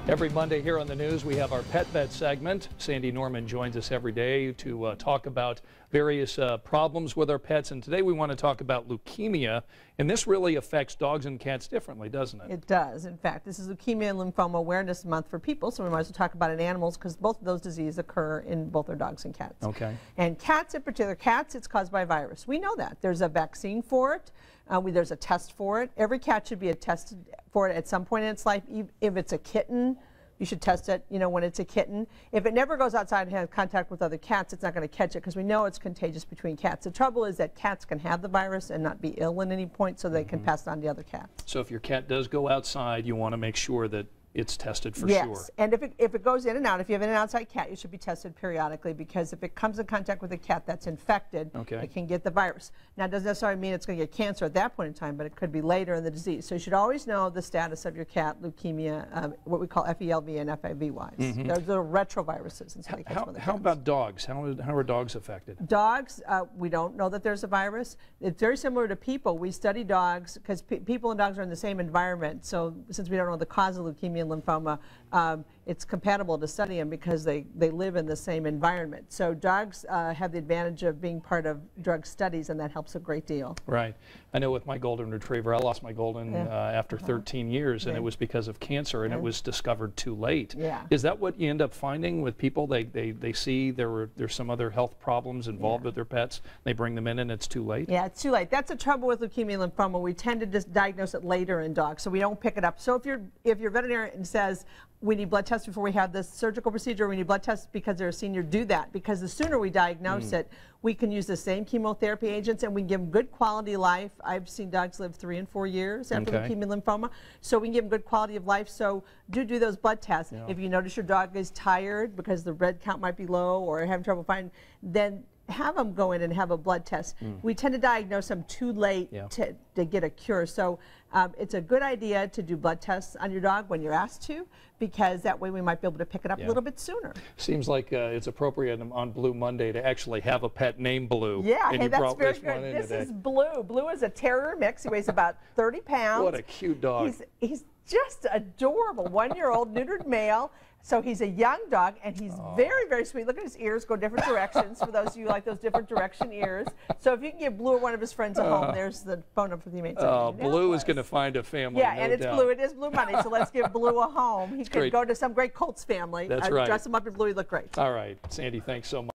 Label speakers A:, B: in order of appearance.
A: Every Monday here on the news, we have our Pet Vet segment. Sandy Norman joins us every day to talk about various problems with our pets. And today we want to talk about leukemia. And this really affects dogs and cats differently, doesn't it?
B: It does. In fact, this is Leukemia and Lymphoma Awareness Month for people, so we might as well talk about it in animals because both of those diseases occur in both our dogs and cats.
A: Okay.
B: And cats in particular, it's caused by a virus. We know that. There's a vaccine for it. There's a test for it. Every cat should be tested for it at some point in its life. If it's a kitten, you should test it, when it's a kitten. If it never goes outside and has contact with other cats, it's not going to catch it because we know it's contagious between cats. The trouble is that cats can have the virus and not be ill at any point, so they can pass it on to other cats.
A: So if your cat does go outside, you want to make sure that it's tested for
B: yes.
A: sure.
B: Yes, and if it goes in and out, if you have an outside cat, you should be tested periodically because if it comes in contact with a cat that's infected, it can get the virus. Now, it doesn't necessarily mean it's going to get cancer at that point in time, but it could be later in the disease. So you should always know the status of your cat, leukemia, what we call FELV and FIV-wise. Those are retroviruses. And
A: how about dogs? How are dogs affected?
B: Dogs, we don't know that there's a virus. It's very similar to people. We study dogs because people and dogs are in the same environment. So since we don't know the cause of leukemia, lymphoma, it's compatible to study them because they live in the same environment. So dogs have the advantage of being part of drug studies, and that helps a great deal.
A: Right. I know with my golden retriever, I lost my golden after 13 years, and it was because of cancer, and it was discovered too late. Is that what you end up finding with people? They see there's some other health problems involved with their pets, they bring them in, and it's too late? Yeah,
B: it's too late. That's the trouble with leukemia and lymphoma. We tend to just diagnose it later in dogs, so we don't pick it up. So if your veterinarian says, we need blood tests before we have this surgical procedure, we need blood tests because they're a senior, do that, because the sooner we diagnose it, we can use the same chemotherapy agents and we can give them good quality life. I've seen dogs live 3 and 4 years after leukemia and lymphoma, so we can give them good quality of life. So do those blood tests. If you notice your dog is tired because the red count might be low or having trouble finding, then have them go in and have a blood test. We tend to diagnose them too late to get a cure. So it's a good idea to do blood tests on your dog when you're asked to, because that way we might be able to pick it up a little bit sooner. Seems
A: like it's appropriate on Blue Monday to actually have a pet named Blue.
B: Yeah, and that's very good. This is Blue. Blue is a terrier mix. He weighs about 30 pounds.
A: What a cute dog.
B: He's just adorable. 1-year-old neutered male. So he's a young dog, and he's very, very sweet. Look at his ears go different directions for those of you who like those different direction ears. So if you can give Blue or one of his friends a home, there's the phone number for the mates.
A: Blue is going to find a family.
B: Yeah, and it's Blue. It is Blue Monday, so let's give Blue a home. He could go to some great Colts family.
A: That's right.
B: Dress him up in blue. He look great.
A: All right. Sandy, thanks so much.